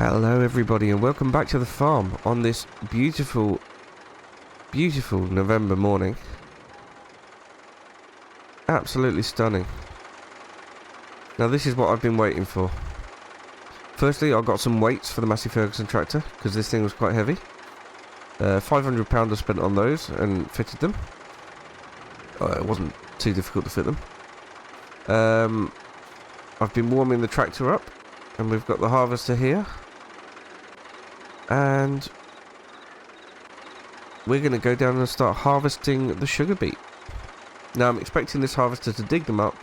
Hello everybody and welcome back to the farm on this beautiful November morning. Absolutely stunning. Now this is what I've been waiting for. Firstly, I got some weights for the Massey Ferguson tractor because this thing was quite heavy. £500 I spent on those and fitted them. It wasn't too difficult to fit them. I've been warming the tractor up and we've got the harvester here. And we're going to go down and start harvesting the sugar beet. Now I'm expecting this harvester to dig them up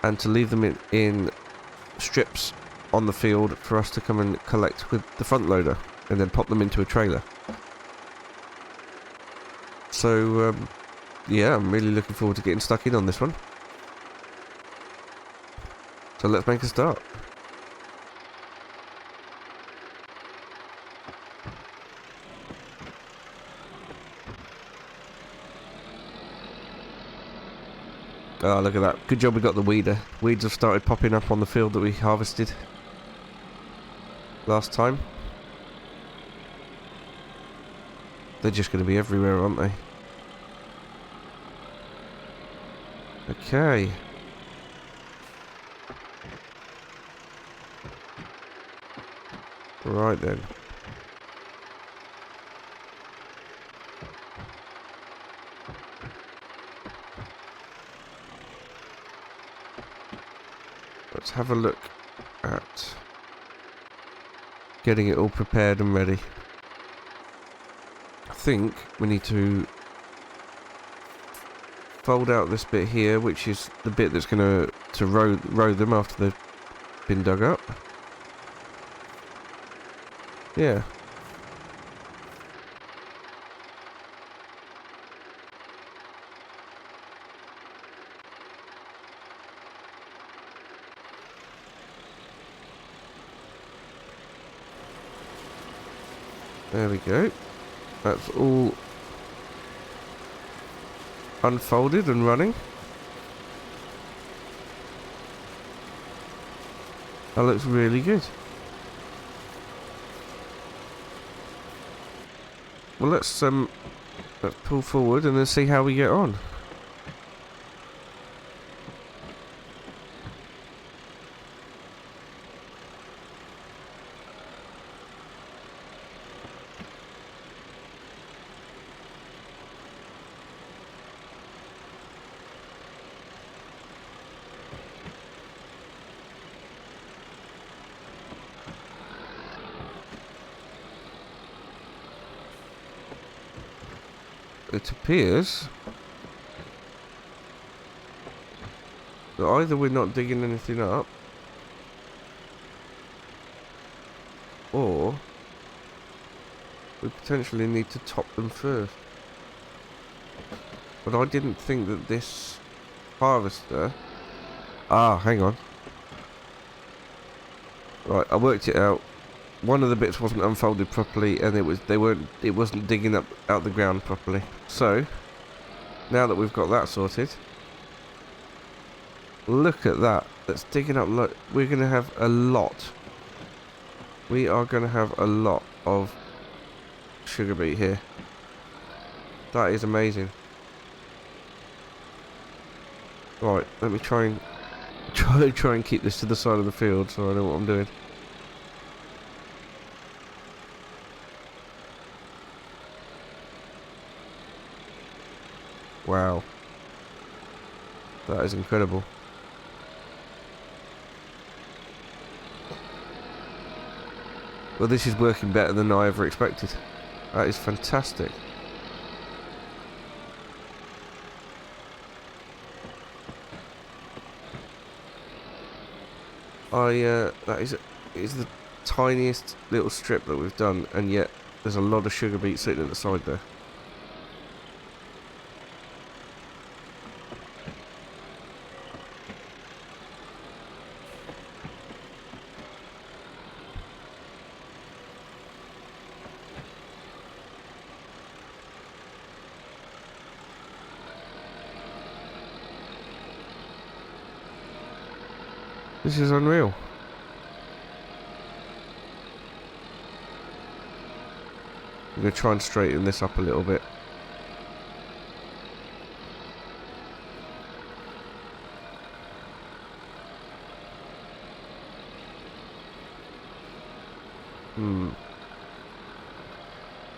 and to leave them in strips on the field for us to come and collect with the front loader and then pop them into a trailer. So yeah, I'm really looking forward to getting stuck in on this one. So let's make a start. Oh, look at that. Good job we got the weeder. Weeds have started popping up on the field that we harvested last time. They're just going to be everywhere, aren't they? Okay. Right then. Let's have a look at getting it all prepared and ready. I think we need to fold out this bit here, which is the bit that's going to row them after they've been dug up. Yeah. There we go. That's all unfolded and running. That looks really good. Well, let's pull forward and then see how we get on. It appears that either we're not digging anything up, or we potentially need to top them first. But I didn't think that this harvester... Ah, hang on. Right, I worked it out. One of the bits wasn't unfolded properly, and it wasn't digging up out the ground properly. So now that we've got that sorted, look at that. That's digging up. We're going to have a lot. We are going to have a lot of sugar beet here. That is amazing. Right, let me try and keep this to the side of the field so I know what I'm doing. Wow. That is incredible. Well, this is working better than I ever expected. That is fantastic. That is the tiniest little strip that we've done, and yet there's a lot of sugar beet sitting at the side there. This is unreal. I'm going to try and straighten this up a little bit.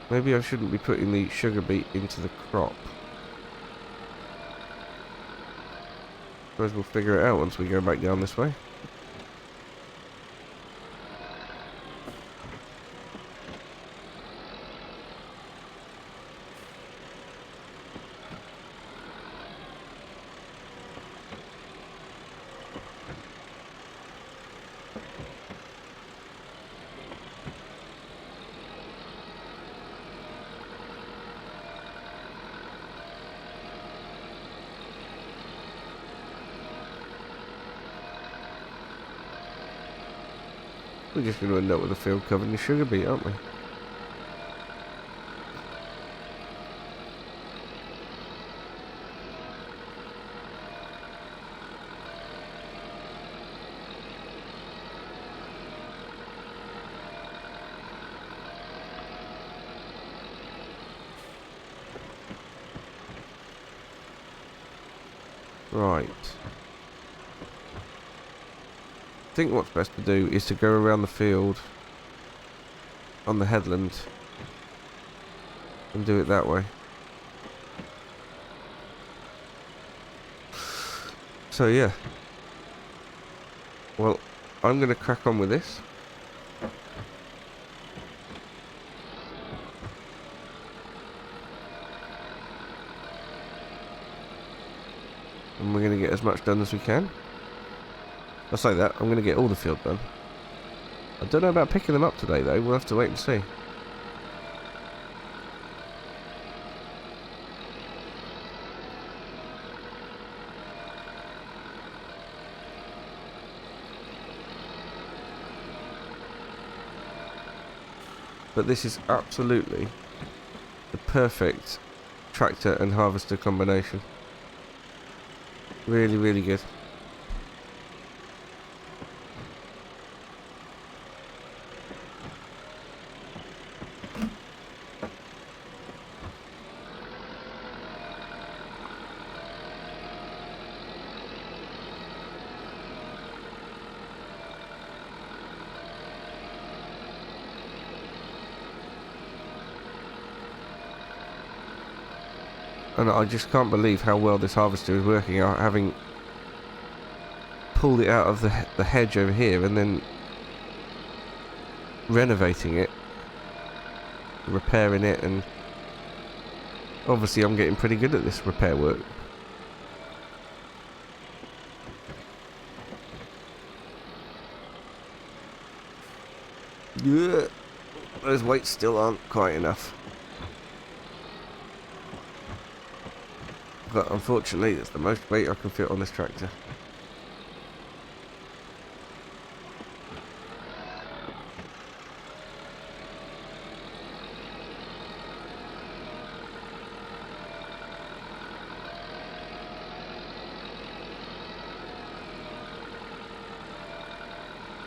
Maybe I shouldn't be putting the sugar beet into the crop. Suppose we'll figure it out once we go back down this way. We're just going to end up with a field covered in sugar beet, aren't we? Right. I think what's best to do is to go around the field on the headland and do it that way. So yeah. Well, I'm going to crack on with this. And we're going to get as much done as we can. I say that, I'm going to get all the field done. I don't know about picking them up today though, we'll have to wait and see. But this is absolutely the perfect tractor and harvester combination. Really, really good. And I just can't believe how well this harvester is working out, having pulled it out of the hedge over here and then renovating it, repairing it, and obviously I'm getting pretty good at this repair work. Yeah, those weights still aren't quite enough. But unfortunately, it's the most weight I can fit on this tractor.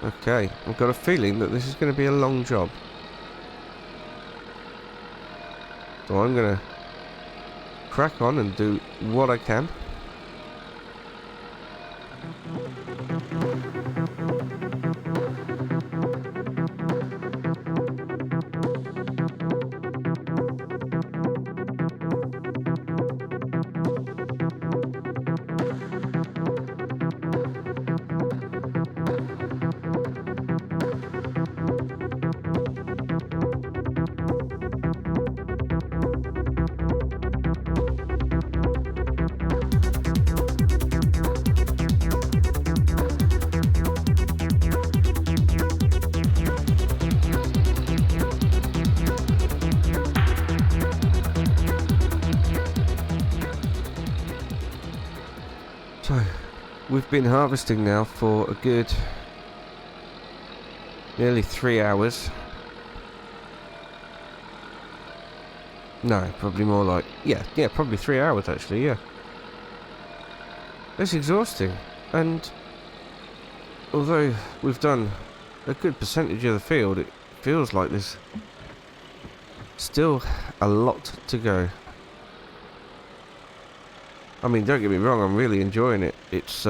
Okay, I've got a feeling that this is going to be a long job. So I'm going to crack on and do what I can. So, we've been harvesting now for a good nearly 3 hours. No, probably more like, yeah, probably 3 hours actually, yeah. It's exhausting, and although we've done a good percentage of the field, it feels like there's Still a lot to go. I mean, don't get me wrong, I'm really enjoying it. It's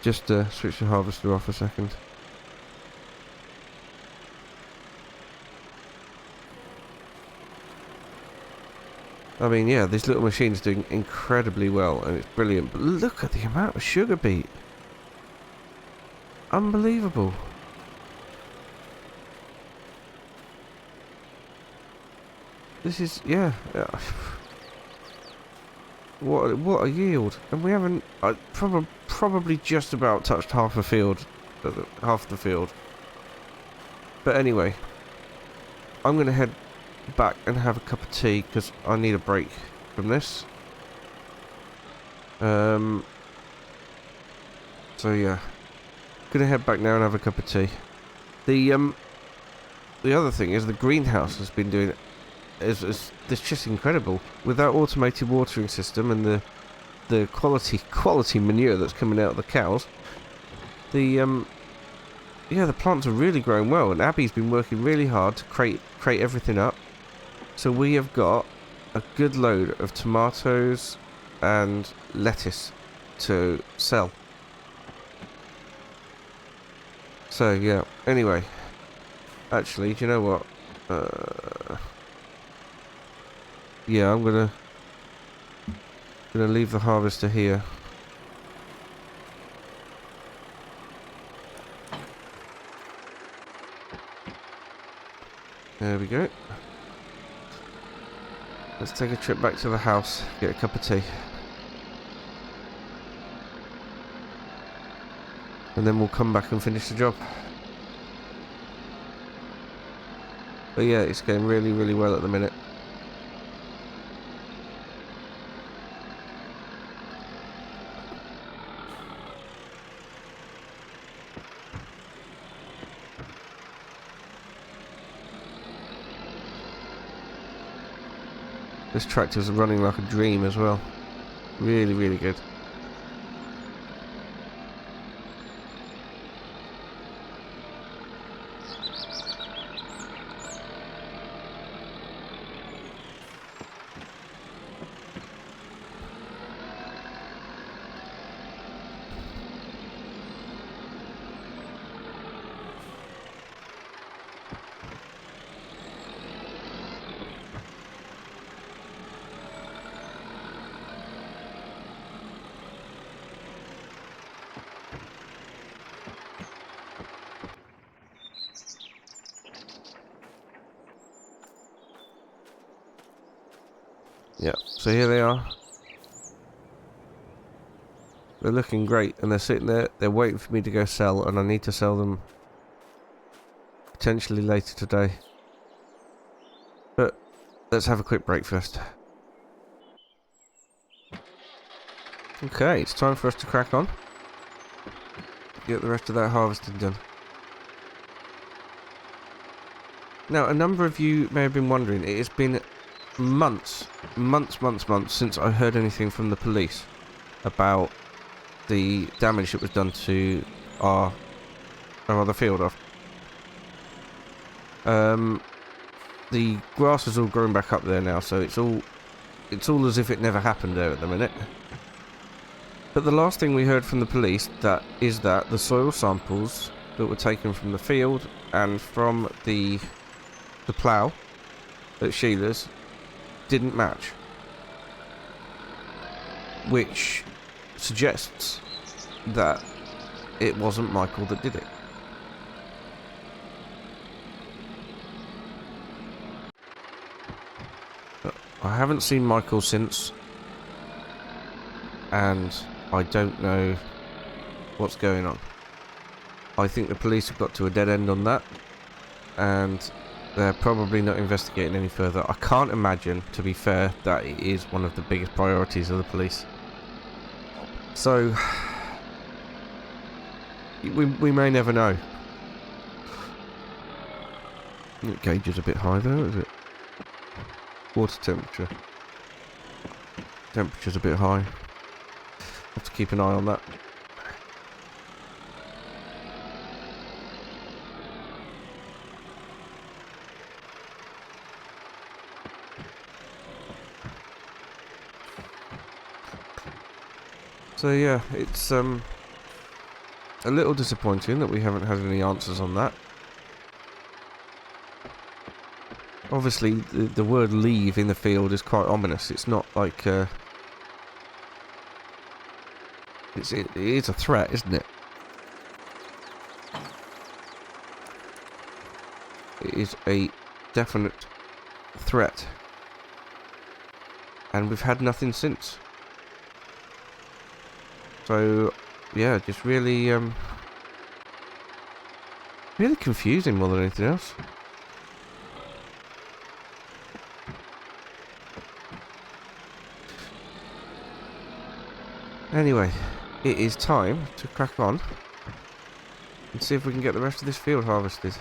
just switch the harvester off a second. I mean, yeah, this little machine's doing incredibly well, and it's brilliant. But look at the amount of sugar beet. Unbelievable. This is, yeah. What a yield. And we haven't, probably just about touched half the field. Half the field. But anyway, I'm going to head back and have a cup of tea because I need a break from this. So yeah, gonna head back now and have a cup of tea. The other thing is the greenhouse has been doing it's just incredible with that automated watering system and the quality manure that's coming out of the cows. The plants are really growing well, and Abby's been working really hard to crate everything up. So we have got a good load of tomatoes and lettuce to sell. So yeah, anyway, actually, do you know what? Yeah, I'm gonna leave the harvester here. There we go. Let's take a trip back to the house, get a cup of tea. And then we'll come back and finish the job. But yeah, it's going really, really well at the minute. This tractor's running like a dream as well. Really, really good. Yeah, so here they are. They're looking great, and they're sitting there, they're waiting for me to go sell, and I need to sell them potentially later today. But let's have a quick break first. Okay, it's time for us to crack on. Get the rest of that harvesting done. Now, a number of you may have been wondering, it has been months since I heard anything from the police about the damage that was done to our other field off. The grass is all growing back up there now, so it's all as if it never happened there at the minute. But the last thing we heard from the police is that the soil samples that were taken from the field and from the plough at Sheila's didn't match, which suggests that it wasn't Michael that did it. I haven't seen Michael since, and I don't know what's going on. I think the police have got to a dead end on that, and they're probably not investigating any further. I can't imagine, to be fair, that it is one of the biggest priorities of the police. So, we may never know. The gauge is a bit high though, is it? Water temperature. Temperature's a bit high. Have to keep an eye on that. So yeah, it's a little disappointing that we haven't had any answers on that. Obviously, the word leave in the field is quite ominous. It's not like it is a threat, isn't it? It is a definite threat. And we've had nothing since. So, yeah, just really, really confusing more than anything else. Anyway, it is time to crack on and see if we can get the rest of this field harvested.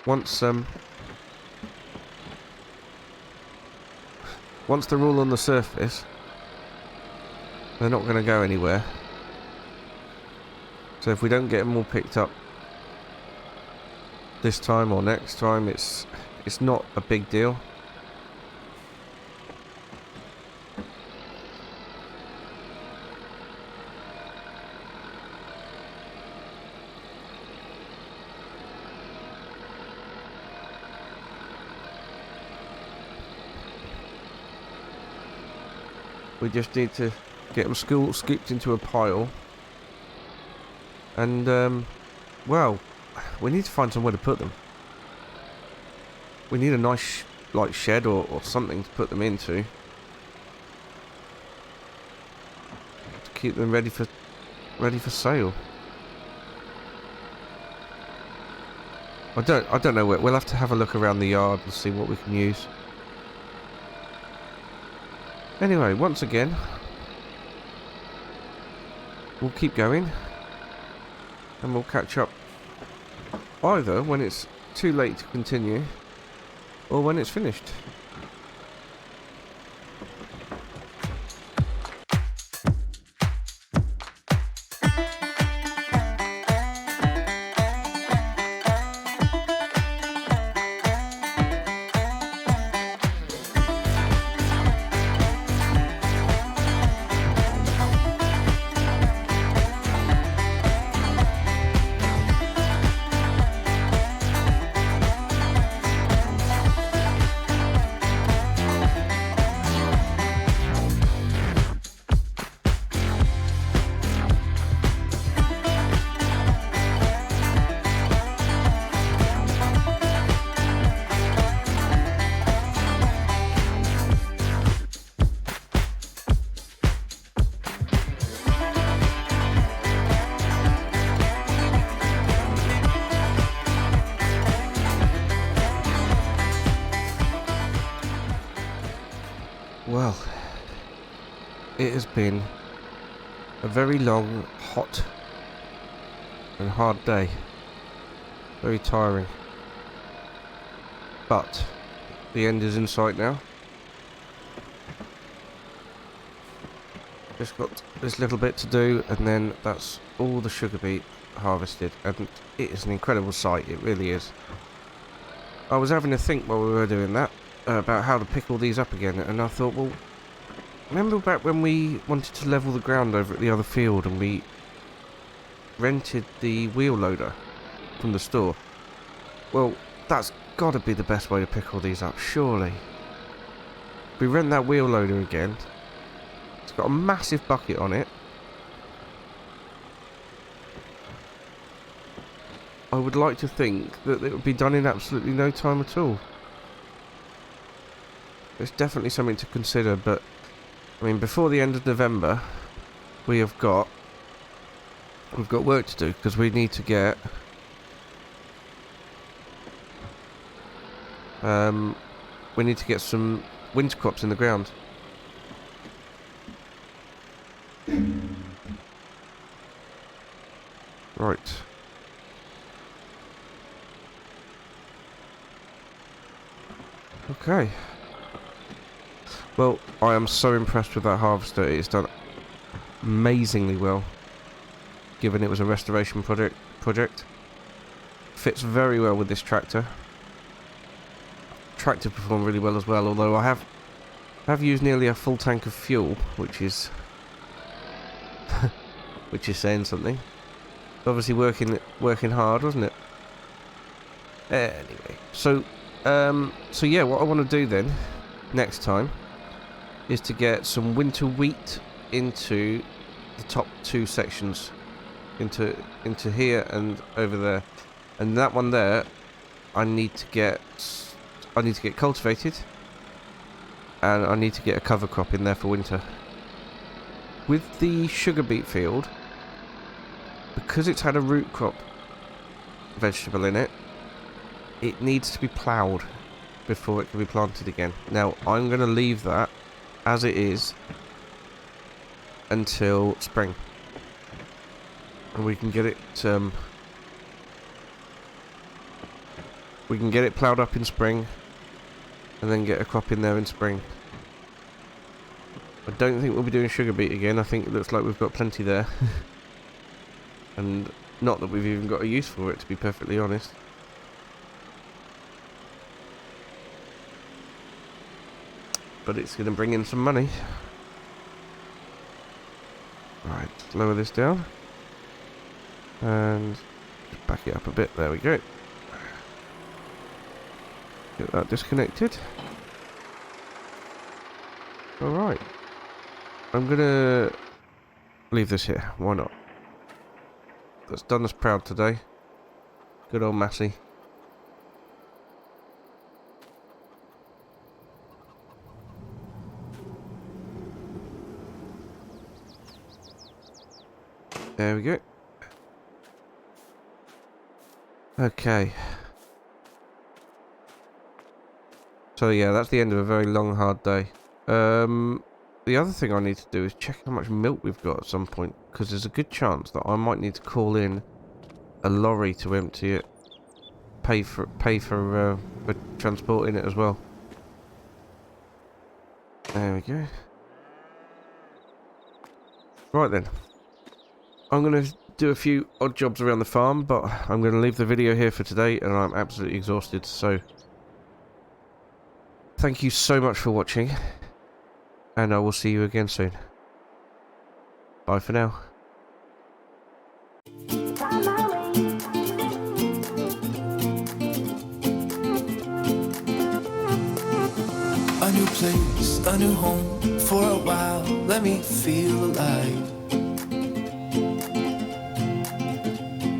Once they're all on the surface, they're not going to go anywhere. So if we don't get them all picked up this time or next time, it's not a big deal. We just need to get them scooped into a pile. And, well, we need to find somewhere to put them. We need a nice, like, shed or something to put them into. To keep them ready for sale. I don't know where. We'll have to have a look around the yard and see what we can use. Anyway, once again, we'll keep going, and we'll catch up either when it's too late to continue, or when it's finished. Well, it has been a very long, hot and hard day. Very tiring. But the end is in sight now. Just got this little bit to do, and then that's all the sugar beet harvested, and it is an incredible sight, it really is. I was having to think while we were doing that about how to pick all these up again, and I thought, well, remember back when we wanted to level the ground over at the other field and we rented the wheel loader from the store? Well, that's got to be the best way to pick all these up, surely. We rent that wheel loader again. It's got a massive bucket on it. I would like to think that it would be done in absolutely no time at all. It's definitely something to consider, but I mean, before the end of November, we've got work to do, because we need to get some winter crops in the ground. Right. Okay. Well, I am so impressed with that harvester. It's done amazingly well, given it was a restoration project. Fits very well with this tractor. Tractor performed really well as well, although I have I've used nearly a full tank of fuel, which is which is saying something. Obviously working hard, wasn't it? Anyway, so yeah, what I want to do then next time is to get some winter wheat into the top 2 sections, into here and over there, and that one there I need to get cultivated, and I need to get a cover crop in there for winter. With the sugar beet field, because it's had a root crop vegetable in it, it needs to be ploughed before it can be planted again. Now I'm going to leave that as it is until spring, and we can get it ploughed up in spring, and then get a crop in there in spring. I don't think we'll be doing sugar beet again. I think it looks like we've got plenty there. And not that we've even got a use for it, to be perfectly honest. But it's going to bring in some money. Right, lower this down. And just back it up a bit. There we go. Get that disconnected. Alright. I'm going to leave this here. Why not? That's done us proud today. Good old Massey. There we go. Okay. So yeah, that's the end of a very long, hard day. The other thing I need to do is check how much milk we've got at some point, because there's a good chance that I might need to call in a lorry to empty it. Pay for transporting it as well. There we go. Right then. I'm going to do a few odd jobs around the farm, but I'm going to leave the video here for today, and I'm absolutely exhausted, so thank you so much for watching, and I will see you again soon. Bye for now. A new place, a new home, for a while, let me feel alive.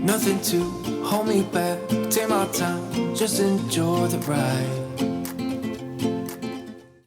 Nothing to hold me back, take my time, just enjoy the ride.